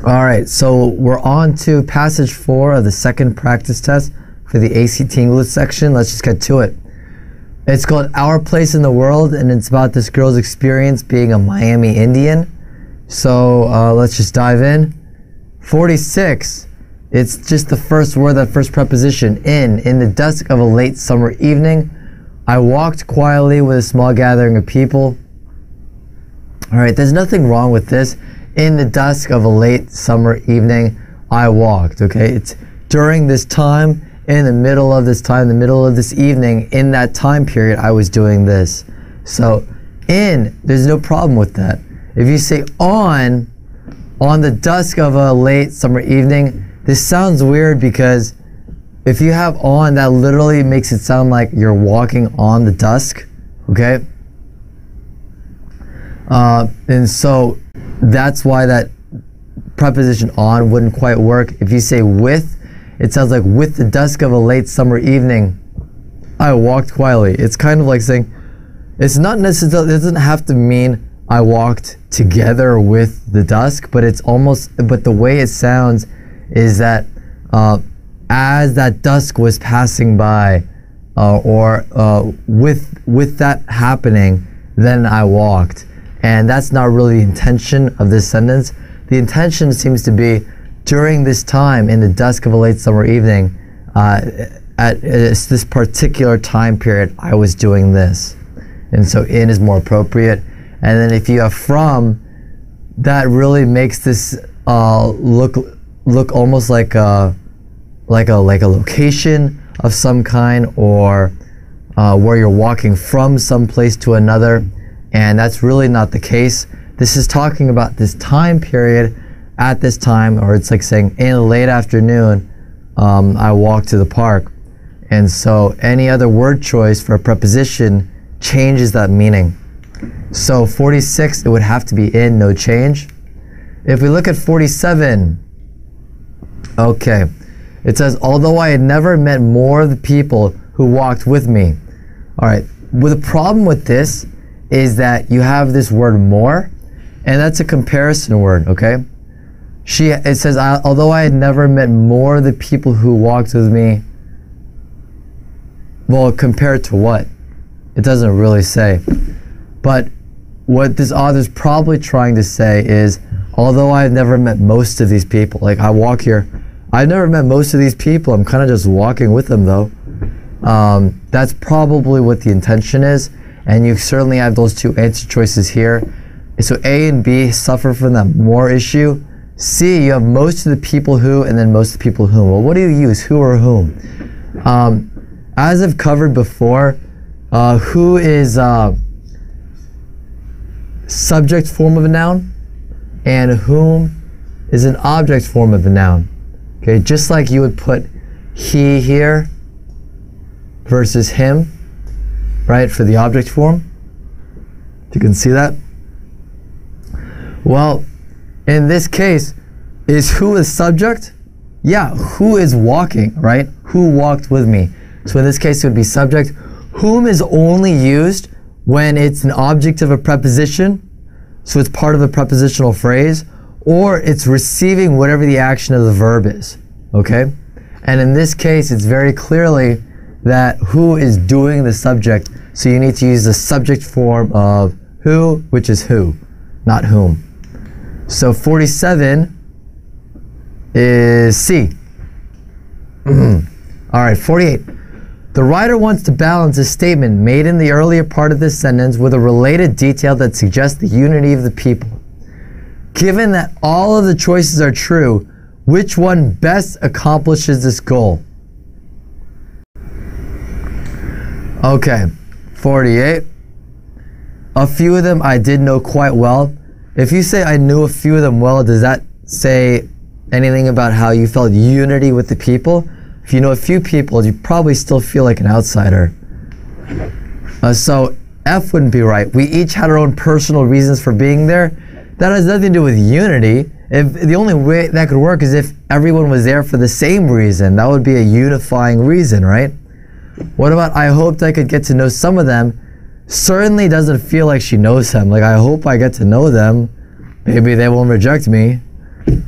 All right, so we're on to passage 4 of the second practice test for the ACT English section. Let's just get to it. It's called Our Place in the World, and it's about this girl's experience being a Miami Indian. So let's just dive in. 46, it's just the first word, that first preposition, in. In the dusk of a late summer evening, I walked quietly with a small gathering of people. All right, there's nothing wrong with this. In the dusk of a late summer evening, I walked, okay? It's during this time, in the middle of this time, the middle of this evening, in that time period, I was doing this. So, in, there's no problem with that. If you say on the dusk of a late summer evening, this sounds weird because if you have on, that literally makes it sound like you're walking on the dusk, okay? And so that's why that preposition on wouldn't quite work. If you say with, it sounds like with the dusk of a late summer evening, I walked quietly. It's kind of like saying, it's not necessarily, it doesn't have to mean I walked together with the dusk, but it's almost, but the way it sounds is that as that dusk was passing by, with that happening, then I walked. And that's not really the intention of this sentence. The intention seems to be during this time in the dusk of a late summer evening, at this particular time period, I was doing this. And so in is more appropriate. And then if you have from, that really makes this look almost like a location of some kind, or where you're walking from some place to another. And that's really not the case. This is talking about this time period at this time, or it's like saying in the late afternoon, I walked to the park. And so any other word choice for a preposition changes that meaning. So 46, it would have to be in, no change. If we look at 47, okay, it says, although I had never met more of the people who walked with me. All right, well, the problem with this is that you have this word more, and that's a comparison word, okay? It says, although I had never met more of the people who walked with me. Well, compared to what? It doesn't really say. But what this author's probably trying to say is, although I've never met most of these people, like I walk here, I've never met most of these people, I'm kind of just walking with them though. That's probably what the intention is. And you certainly have those two answer choices here. So A and B suffer from that more issue. C, you have most of the people who, and then most of the people whom. Well, what do you use, who or whom? As I've covered before, who is subject form of a noun, and whom is an object form of a noun. Okay, just like you would put he here versus him, right, for the object form. You can see that. Well, in this case, is who is subject? Yeah, who is walking, right? Who walked with me? So in this case, it would be subject. Whom is only used when it's an object of a preposition, so it's part of a prepositional phrase, or it's receiving whatever the action of the verb is, okay? And in this case, it's very clearly that who is doing the subject, so you need to use the subject form of who, which is who, not whom. So 47 is C. All right, 48. The writer wants to balance a statement made in the earlier part of this sentence with a related detail that suggests the unity of the people. Given that all of the choices are true, which one best accomplishes this goal? Okay, 48. A few of them I did know quite well. If you say I knew a few of them well, does that say anything about how you felt unity with the people? If you know a few people, you probably still feel like an outsider. So F wouldn't be right. We each had our own personal reasons for being there. That has nothing to do with unity. If the only way that could work is if everyone was there for the same reason. That would be a unifying reason, right? What about I hoped I could get to know some of them? Certainly doesn't feel like she knows them. Like, I hope I get to know them. Maybe they won't reject me.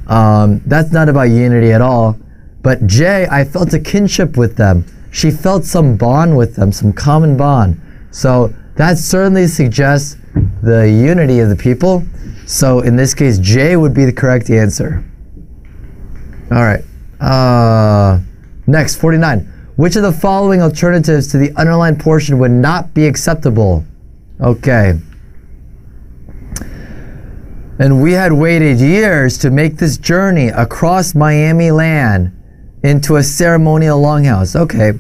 That's not about unity at all. But J, I felt a kinship with them. She felt some bond with them, some common bond. So that certainly suggests the unity of the people. So in this case, J would be the correct answer. All right. Next, 49. Which of the following alternatives to the underlined portion would not be acceptable? Okay. And we had waited years to make this journey across Miami land into a ceremonial longhouse. Okay.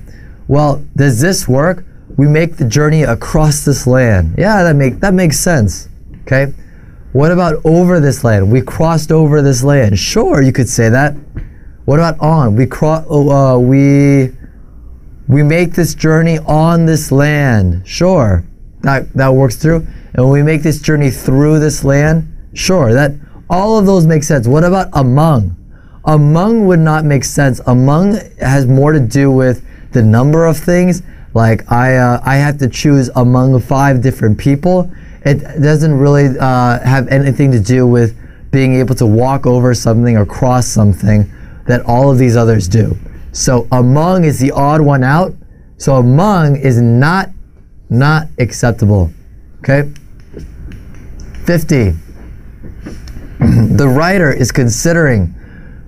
Well, does this work? We make the journey across this land. Yeah, that makes sense. Okay. What about over this land? We crossed over this land. Sure, you could say that. What about on? We make this journey on this land. Sure, that works through. And we make this journey through this land. Sure, that all of those make sense. What about among? Among would not make sense. Among has more to do with the number of things. Like I have to choose among 5 different people. It doesn't really have anything to do with being able to walk over something or cross something that all of these others do. So among is the odd one out. So among is not acceptable. Okay? 50. The writer is considering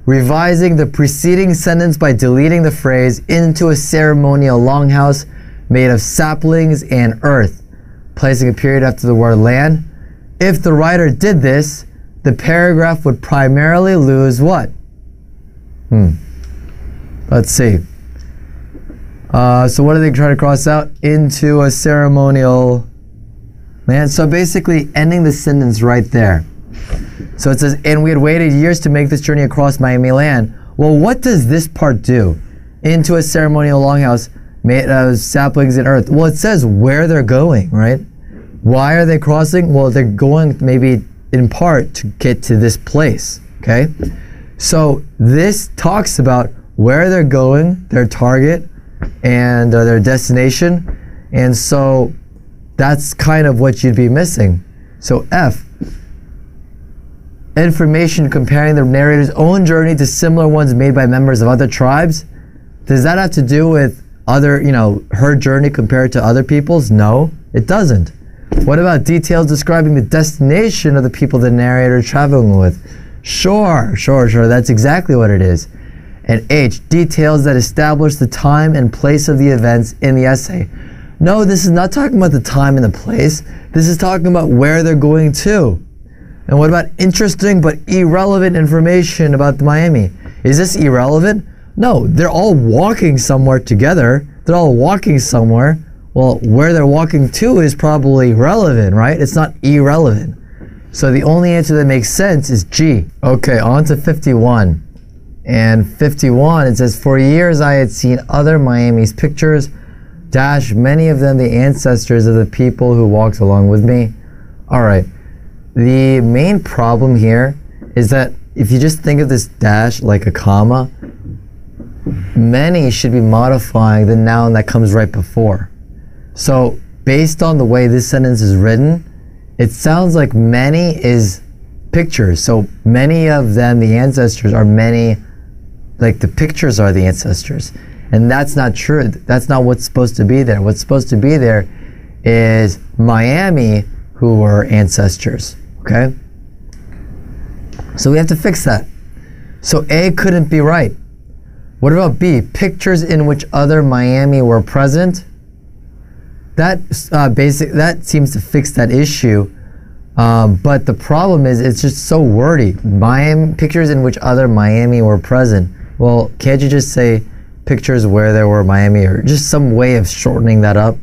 revising the preceding sentence by deleting the phrase into a ceremonial longhouse made of saplings and earth, placing a period after the word land. If the writer did this, the paragraph would primarily lose what? Let's see. So what are they trying to cross out? Into a ceremonial land. So basically ending the sentence right there. So it says, and we had waited years to make this journey across Miami land. Well, what does this part do? Into a ceremonial longhouse made of saplings and earth. Well, it says where they're going, right? Why are they crossing? Well, they're going maybe in part to get to this place, okay? So this talks about where they're going, their target, and their destination. And so that's kind of what you'd be missing. So F, information comparing the narrator's own journey to similar ones made by members of other tribes. Does that have to do with other, her journey compared to other people's? No, it doesn't. What about details describing the destination of the people the narrator is traveling with? Sure, that's exactly what it is. And H, details that establish the time and place of the events in the essay. No, this is not talking about the time and the place. This is talking about where they're going to. And what about interesting but irrelevant information about Miami? Is this irrelevant? No, they're all walking somewhere together. They're all walking somewhere. Well, where they're walking to is probably relevant, right? It's not irrelevant. So the only answer that makes sense is G. Okay, on to 51. And 51, it says, for years I had seen other Miami's pictures, dash, many of them the ancestors of the people who walked along with me. All right. The main problem here is that if you just think of this dash like a comma, many should be modifying the noun that comes right before. So based on the way this sentence is written, it sounds like many is pictures. So many of them, the ancestors, are many, like the pictures are the ancestors. And that's not true. That's not what's supposed to be there. What's supposed to be there is Miami, who were ancestors. Okay? So we have to fix that. So A couldn't be right. What about B? Pictures in which other Miami were present. That seems to fix that issue. But the problem is it's just so wordy. Pictures in which other Miami were present. Well, can't you just say pictures where there were Miami, or just some way of shortening that up?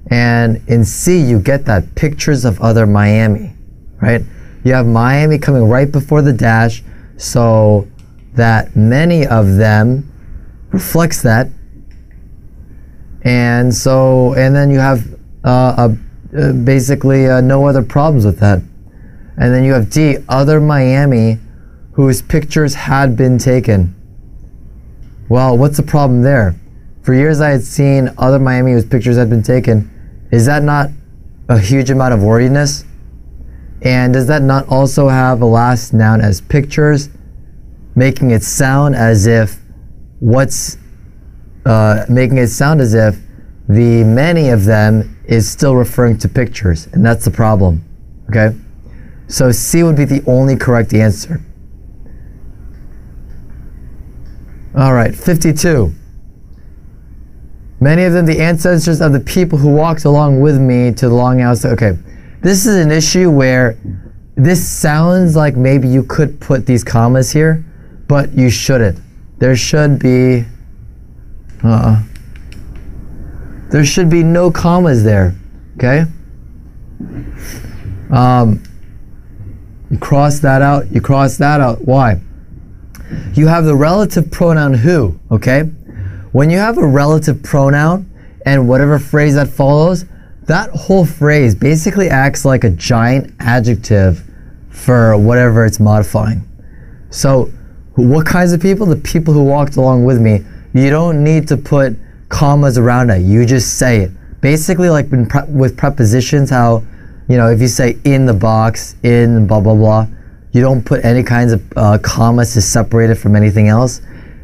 And in C, you get that pictures of other Miami, right? You have Miami coming right before the dash, so that many of them reflects that. And then you have basically no other problems with that. And then you have D, other Miami whose pictures had been taken. Well, what's the problem there? For years I had seen other Miami whose pictures had been taken. Is that not a huge amount of wordiness? And does that not also have a last noun as pictures, making it sound as if the many of them is still referring to pictures, and that's the problem. Okay? So C would be the only correct answer. All right, 52. Many of them the ancestors of the people who walked along with me to the long house. Okay, this is an issue where this sounds like maybe you could put these commas here, but you shouldn't. There should be no commas there. Okay. You cross that out. You cross that out. Why? You have the relative pronoun who. Okay. When you have a relative pronoun and whatever phrase that follows, that whole phrase basically acts like a giant adjective for whatever it's modifying. So what kinds of people? The people who walked along with me. You don't need to put commas around it. You just say it. Basically, like with prepositions, how, you know, if you say in the box, in blah, blah, blah, you don't put any kinds of commas to separate it from anything else.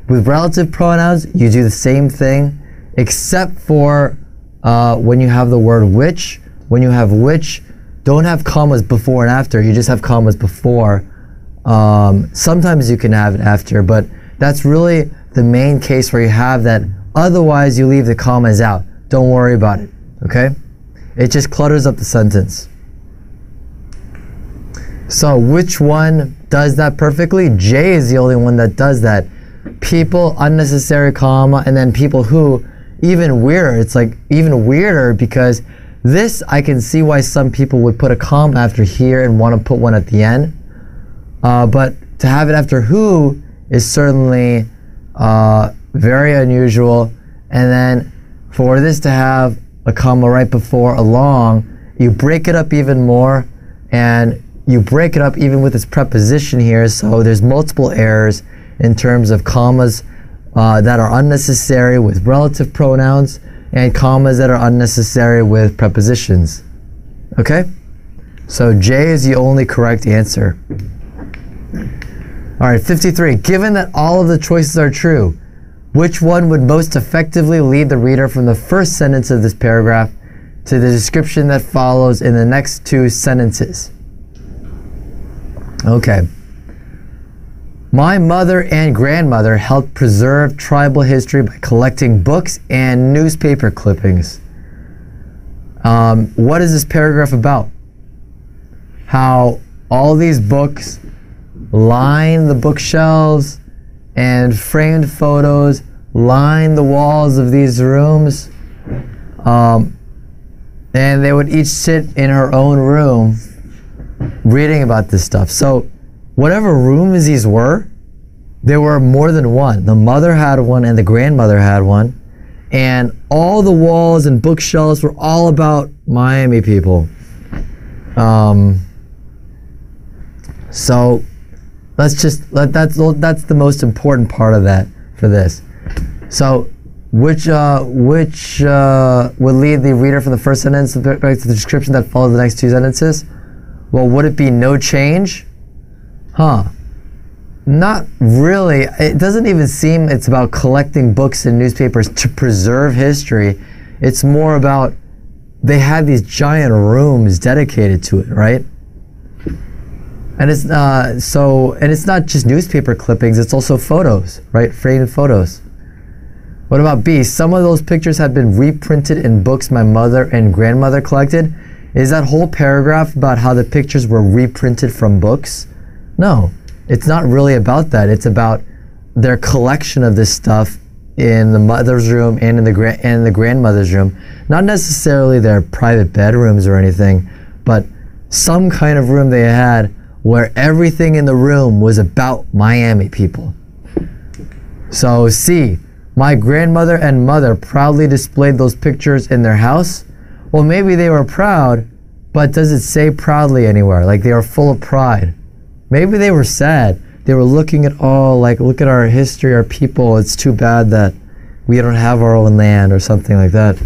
With relative pronouns, you do the same thing, except for when you have the word which. When you have which, don't have commas before and after. You just have commas before. Sometimes you can have it after, but that's really the main case where you have that. Otherwise, you leave the commas out. Don't worry about it, okay? It just clutters up the sentence. So which one does that perfectly? J is the only one that does that. People, unnecessary comma, and then people who, even weirder. It's like even weirder because this, I can see why some people would put a comma after here and want to put one at the end. But to have it after who is certainly very unusual. And then for this to have a comma right before along, you break it up even more, and you break it up even with its preposition here, so there's multiple errors in terms of commas that are unnecessary with relative pronouns and commas that are unnecessary with prepositions. Okay? So J is the only correct answer. All right, 53. Given that all of the choices are true, which one would most effectively lead the reader from the first sentence of this paragraph to the description that follows in the next two sentences? Okay. My mother and grandmother helped preserve tribal history by collecting books and newspaper clippings. What is this paragraph about? How all these books line the bookshelves and framed photos line the walls of these rooms. And they would each sit in her own room reading about this stuff. So whatever rooms these were, there were more than one. The mother had one and the grandmother had one. And all the walls and bookshelves were all about Miami people. So let's just that's the most important part of that for this. So which would lead the reader from the first sentence back to the description that follows the next two sentences? Well, would it be no change? Not really. It doesn't even seem it's about collecting books and newspapers to preserve history. It's more about they had these giant rooms dedicated to it, right? And it's it's not just newspaper clippings, it's also photos, right? Framed photos. What about B? Some of those pictures have been reprinted in books my mother and grandmother collected. Is that whole paragraph about how the pictures were reprinted from books? No, it's not really about that. It's about their collection of this stuff in the mother's room and in the grandmother's room. Not necessarily their private bedrooms or anything, but some kind of room they had where everything in the room was about Miami people. So C, my grandmother and mother proudly displayed those pictures in their house. Well, maybe they were proud, but does it say proudly anywhere? Like they were full of pride. Maybe they were sad. They were looking at look at our history, our people. It's too bad that we don't have our own land or something like that.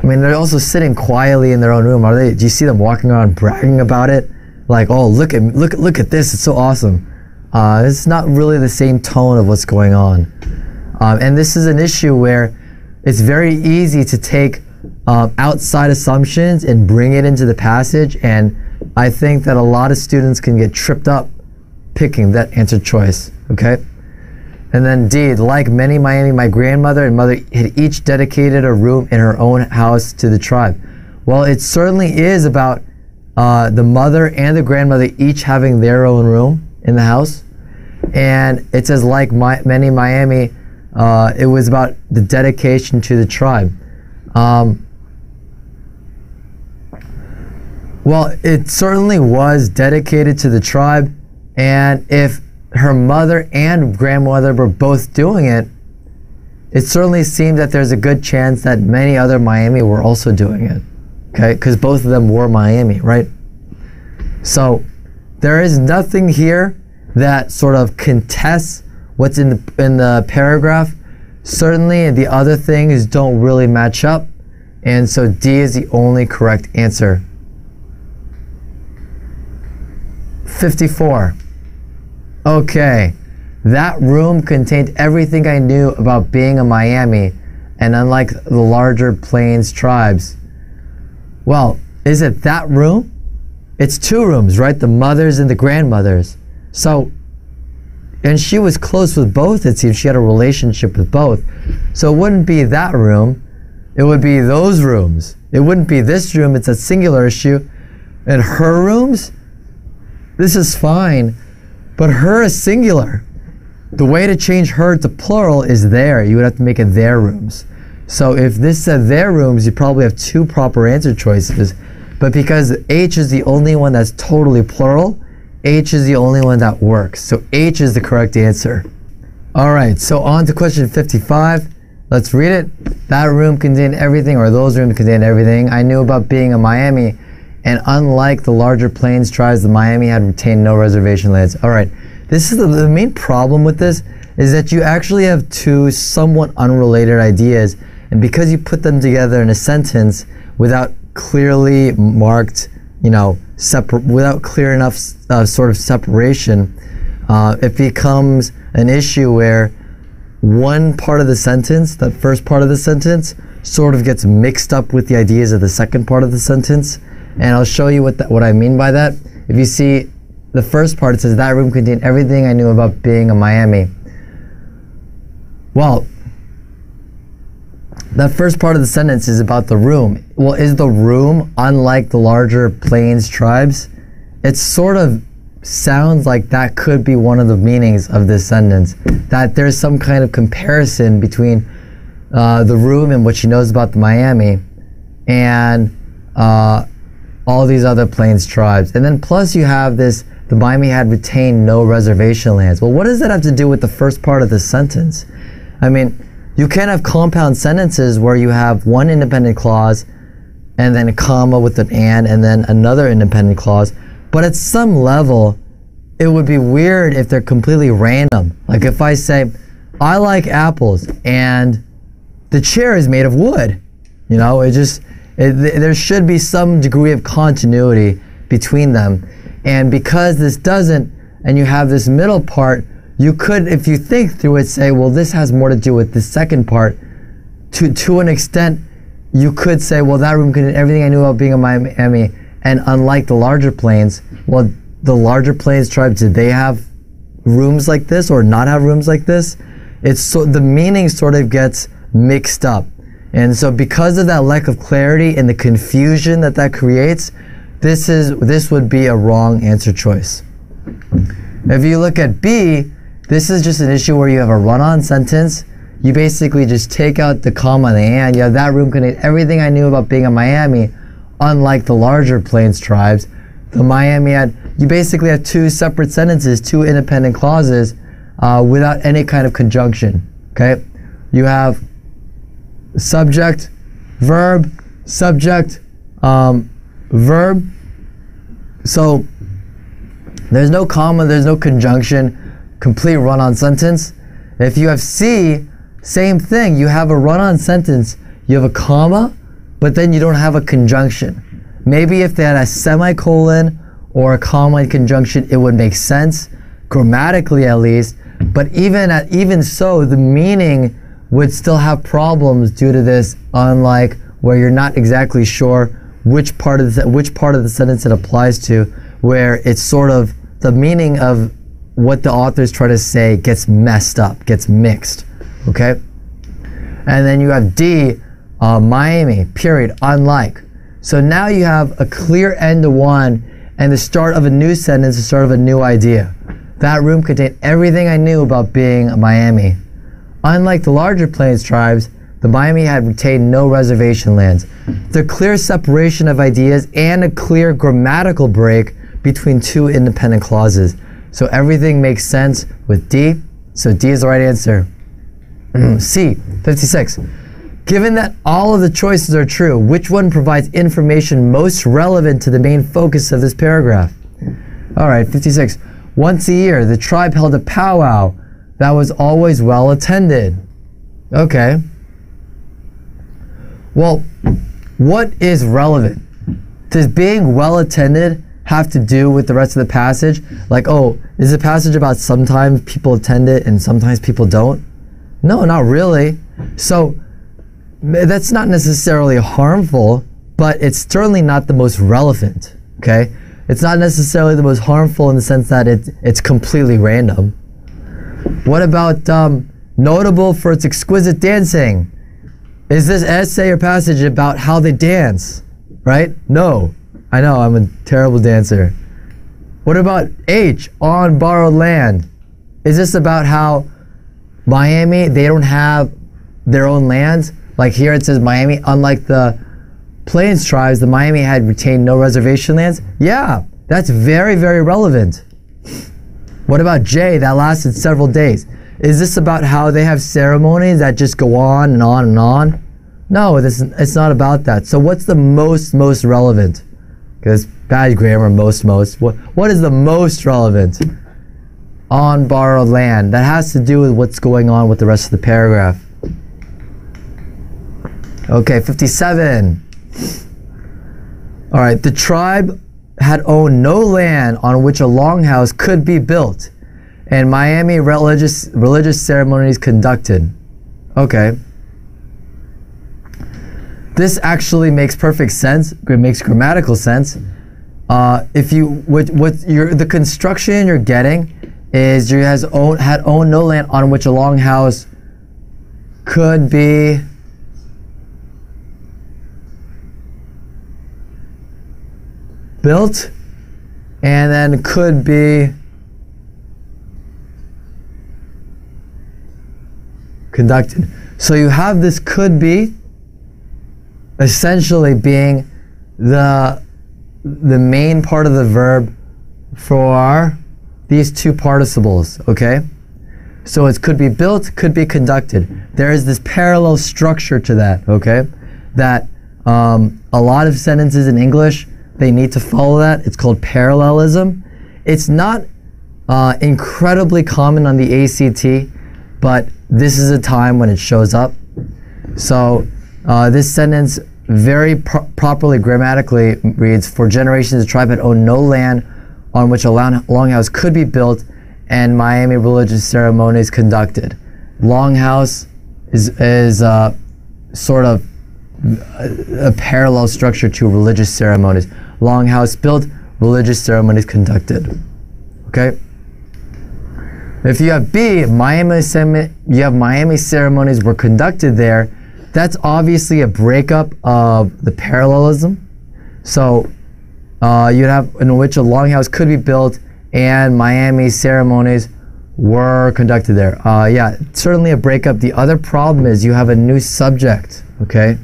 I mean, they're also sitting quietly in their own room. Are they? Do you see them walking around bragging about it? Like, oh, look at this! It's so awesome. It's not really the same tone of what's going on. And this is an issue where it's very easy to take outside assumptions and bring it into the passage. And I think that a lot of students can get tripped up picking that answer choice. Okay. And then D, like many Miami, my grandmother and mother had each dedicated a room in her own house to the tribe. Well, it certainly is about the mother and the grandmother each having their own room in the house. And it says like many Miami, it was about the dedication to the tribe. Well, it certainly was dedicated to the tribe. And if her mother and grandmother were both doing it, it certainly seemed that there's a good chance that many other Miami were also doing it, okay? Because both of them were Miami, right? So there is nothing here that sort of contests what's in the paragraph. Certainly the other things don't really match up, and so D is the only correct answer. 54. Okay, that room contained everything I knew about being a Miami, and unlike the larger Plains tribes. Well, is it that room? It's two rooms, right? The mothers and the grandmothers. So, and she was close with both, it seems. She had a relationship with both. So it wouldn't be that room. It would be those rooms. It wouldn't be this room. It's a singular issue. And her rooms? This is fine. But her is singular. The way to change her to plural is there. You would have to make it their rooms. So if this said their rooms, you probably have two proper answer choices. But because H is the only one that's totally plural, H is the only one that works. So H is the correct answer. All right, so on to question 55. Let's read it. That room contained everything, or those rooms contained everything I knew about being a Miami. And unlike the larger Plains tribes, the Miami had retained no reservation lands. All right, this is the main problem with this is that you actually have two somewhat unrelated ideas, and because you put them together in a sentence without clearly marked, without clear enough sort of separation, it becomes an issue where one part of the sentence, that first part of the sentence, sort of gets mixed up with the ideas of the second part of the sentence. And I'll show you what I mean by that. If you see the first part, it says, that room contained everything I knew about being a Miami. Well, that first part of the sentence is about the room. Well, is the room unlike the larger Plains tribes? It sort of sounds like that could be one of the meanings of this sentence, that there's some kind of comparison between the room and what she knows about the Miami and all these other Plains tribes. And then plus you have this, the Miami had retained no reservation lands. Well, what does that have to do with the first part of the sentence? I mean, you can have compound sentences where you have one independent clause and then a comma with an and then another independent clause. But at some level, it would be weird if they're completely random. Like if I say, I like apples and the chair is made of wood. There should be some degree of continuity between them. And because this doesn't, and you have this middle part, you could, if you think through it, say, well, this has more to do with the second part. To an extent, you could say, well, that room contained everything I knew about being a Miami. And unlike the larger Plains, well, the larger Plains tribes, did they have rooms like this or not have rooms like this? It's so the meaning sort of gets mixed up. And so because of that lack of clarity and the confusion that creates, this would be a wrong answer choice. If you look at B, this is just an issue where you have a run-on sentence. You basically just take out the comma and the and. You have that room contained everything I knew about being a Miami. Unlike the larger Plains tribes, the Miami you basically have two separate sentences, two independent clauses without any kind of conjunction, okay? You have subject, verb, subject, verb. So there's no comma, there's no conjunction, complete run-on sentence. If you have C, same thing. You have a run-on sentence, you have a comma, but then you don't have a conjunction. Maybe if they had a semicolon or a comma conjunction, it would make sense, grammatically at least, but even so, the meaning would still have problems due to this, unlike where you're not exactly sure which part of the sentence it applies to, where it's sort of the meaning of what the author's trying to say gets messed up, gets mixed, okay? And then you have D, Miami, period, unlike. So now you have a clear end to one and the start of a new sentence, the start of a new idea. That room contained everything I knew about being a Miami. Unlike the larger Plains tribes, the Miami had retained no reservation lands. The clear separation of ideas and a clear grammatical break between two independent clauses. So everything makes sense with D. So D is the right answer. C, 56. Given that all of the choices are true, which one provides information most relevant to the main focus of this paragraph? All right, 56. Once a year, the tribe held a powwow that was always well attended. Okay. Well, what is relevant? Does being well attended have to do with the rest of the passage? Like, oh, is the passage about sometimes people attend it and sometimes people don't? No, not really. So that's not necessarily harmful, but it's certainly not the most relevant, okay? It's not necessarily the most harmful in the sense that it's completely random. What about notable for its exquisite dancing? Is this essay or passage about how they dance, right? No. I know, I'm a terrible dancer. What about H, on borrowed land? Is this about how Miami, they don't have their own lands? Like here it says Miami, unlike the Plains tribes, the Miami had retained no reservation lands. Yeah, that's very, very relevant. What about J, that lasted several days? Is this about how they have ceremonies that just go on and on and on? No, it's not about that. So what's the most relevant? Because bad grammar, most. What is the most relevant? On borrowed land. That has to do with what's going on with the rest of the paragraph. Okay, 57. All right, the tribe had owned no land on which a longhouse could be built, and Miami religious ceremonies conducted. Okay. This actually makes perfect sense. It makes grammatical sense. The construction you're getting is had owned no land on which a longhouse could be built, and then could be conducted. So you have this could be essentially being the main part of the verb for these two participles, okay? So it could be built, could be conducted. There is this parallel structure to that, okay? That a lot of sentences in English, they need to follow that. It's called parallelism. It's not incredibly common on the ACT, but this is a time when it shows up. So this sentence very properly grammatically reads, for generations the tribe had owned no land on which a longhouse could be built and Miami religious ceremonies conducted. Longhouse is sort of a parallel structure to religious ceremonies. Longhouse built, religious ceremonies conducted. Okay? If you have B, you have Miami ceremonies were conducted there, that's obviously a breakup of the parallelism. So you'd have in which a longhouse could be built and Miami ceremonies were conducted there. Yeah, certainly a breakup. The other problem is you have a new subject, okay?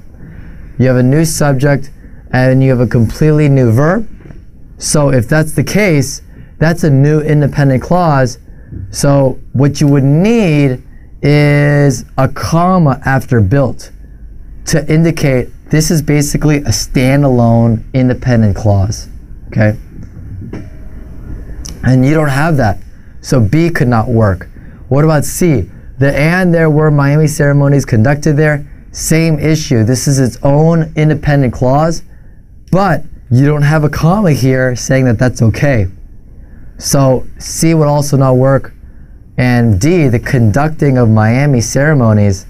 You have a new subject and you have a completely new verb. So if that's the case, that's a new independent clause. So what you would need is a comma after built to indicate this is basically a standalone independent clause, okay? And you don't have that. So B could not work. What about C? And there were Miami ceremonies conducted there. Same issue. This is its own independent clause, but you don't have a comma here saying that that's okay. So C would also not work. And D, the conducting of Miami ceremonies.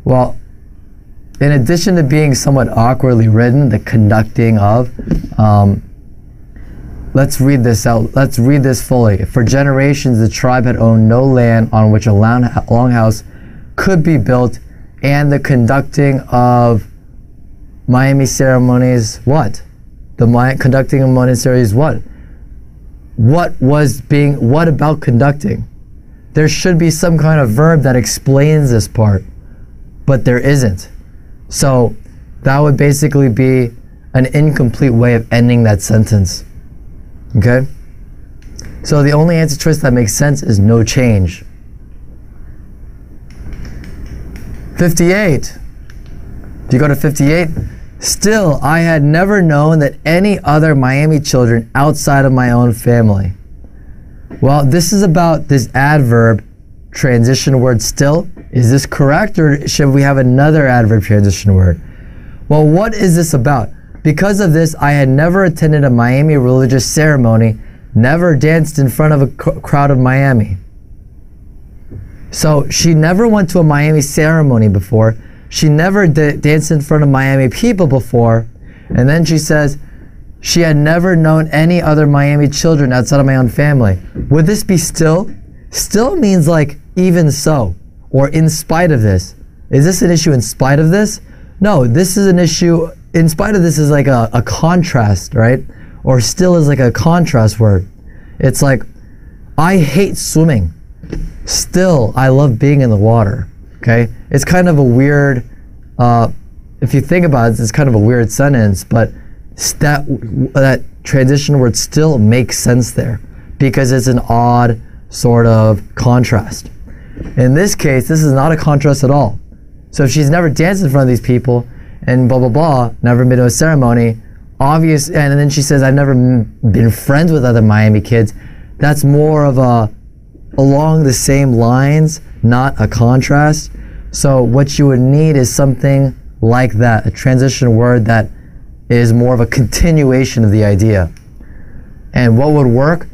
Well, in addition to being somewhat awkwardly written, the conducting of, let's read this out. Let's read this fully. For generations, the tribe had owned no land on which a longhouse could be built, and the conducting of Miami ceremonies, what? The conducting of Miami ceremonies, what? What about conducting? There should be some kind of verb that explains this part, but there isn't. So that would basically be an incomplete way of ending that sentence. Okay? So the only answer choice that makes sense is no change. 58. If you go to 58, still, I had never known that any other Miami children outside of my own family. Well, this is about this adverb transition word still. Is this correct, or should we have another adverb transition word? Well, what is this about? Because of this, I had never attended a Miami religious ceremony, never danced in front of a crowd of Miami. So she never went to a Miami ceremony before. She never danced in front of Miami people before. And then she says, she had never known any other Miami children outside of my own family. Would this be still? Still means like even so, or in spite of this. Is this an issue in spite of this? No, this is an issue, in spite of this is like a contrast, right? Or still is like a contrast word. It's like, I hate swimming. Still, I love being in the water, okay? It's kind of a weird, if you think about it, it's kind of a weird sentence, but that transition word still makes sense there because it's an odd sort of contrast. In this case, this is not a contrast at all. So if she's never danced in front of these people and blah, blah, blah, never been to a ceremony, obvious, and then she says, I've never been friends with other Miami kids, that's more of a along the same lines, not a contrast. So what you would need is something like that, a transition word that is more of a continuation of the idea. And what would work?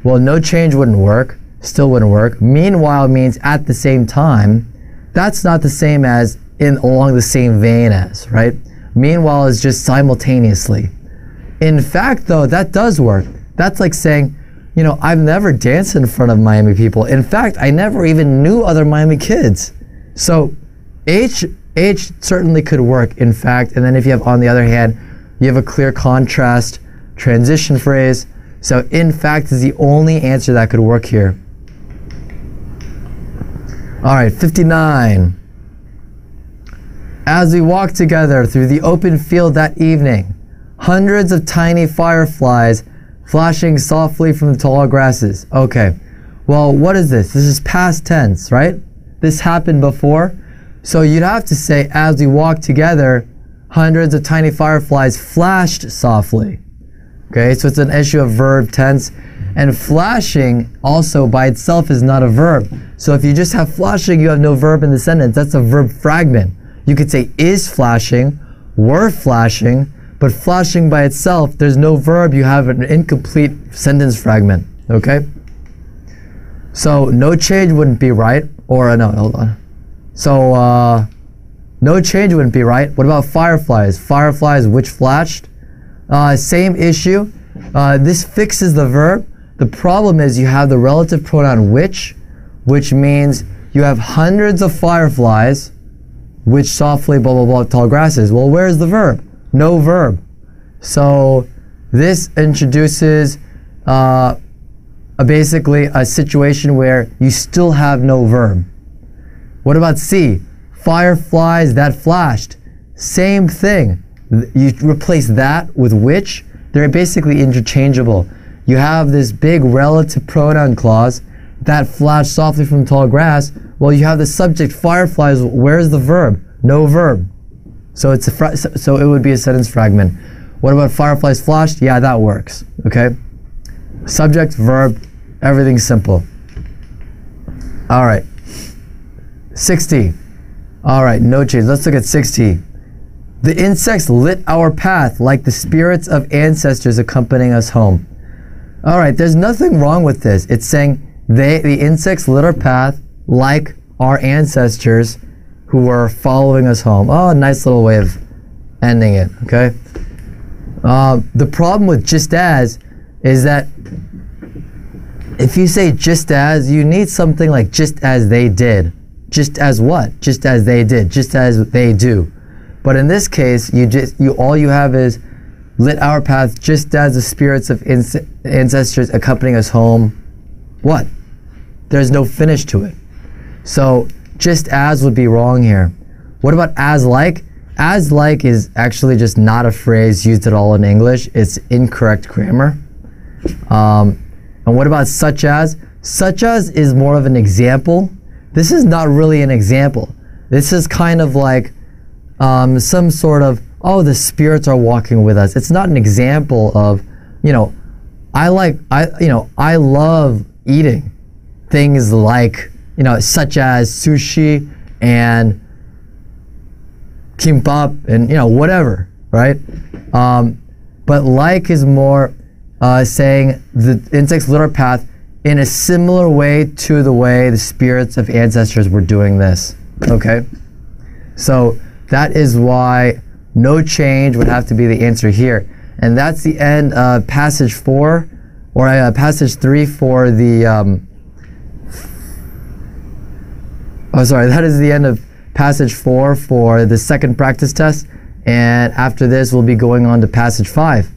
Well, no change wouldn't work, still wouldn't work. Meanwhile means at the same time. That's not the same as in along the same vein as, right? Meanwhile is just simultaneously. In fact, though, that does work. That's like saying, you know, I've never danced in front of Miami people. In fact, I never even knew other Miami kids. So H certainly could work, in fact. And then if you have, on the other hand, you have a clear contrast transition phrase. So in fact is the only answer that could work here. All right, 59. As we walked together through the open field that evening, hundreds of tiny fireflies flashing softly from the tall grasses. Okay, well, what is this? This is past tense, right? This happened before. So you'd have to say, as we walked together, hundreds of tiny fireflies flashed softly. Okay, so it's an issue of verb tense. And flashing also by itself is not a verb. So if you just have flashing, you have no verb in the sentence. That's a verb fragment. You could say is flashing, were flashing, but flashing by itself, there's no verb. You have an incomplete sentence fragment. Okay? So no change wouldn't be right. Or no, hold on. So no change wouldn't be right. What about fireflies? Fireflies which flashed? Same issue. This fixes the verb. The problem is you have the relative pronoun which means you have hundreds of fireflies which softly blah blah blah tall grasses. Well, where's the verb? No verb. So this introduces basically a situation where you still have no verb. What about C? Fireflies that flashed. Same thing. You replace that with which. They're basically interchangeable. You have this big relative pronoun clause that flashed softly from tall grass. Well, you have the subject fireflies. Where's the verb? No verb. So it's so it would be a sentence fragment. What about fireflies flashed? Yeah, that works. Okay. Subject, verb, everything's simple. All right. 60. All right, no change. Let's look at 60. The insects lit our path like the spirits of ancestors accompanying us home. All right, there's nothing wrong with this. It's saying the insects lit our path like our ancestors who were following us home. Oh, nice little way of ending it, okay? The problem with just as is that if you say just as, you need something like just as they did. Just as what? Just as they did, just as they do. But in this case, all you have is lit our path just as the spirits of ancestors accompanying us home. What? There's no finish to it. So just as would be wrong here. What about as like? As like is actually just not a phrase used at all in English. It's incorrect grammar. And what about such as? Such as is more of an example. This is not really an example. This is kind of like some sort of, oh, the spirits are walking with us. It's not an example of, I love eating things like, such as sushi and kimbap and, whatever, right? But like is more saying the insects lit our path in a similar way to the way the spirits of ancestors were doing this, okay? So that is why no change would have to be the answer here. And that's the end of passage 4, or passage 3 for the, that is the end of passage 4 for the second practice test. And after this, we'll be going on to passage 5.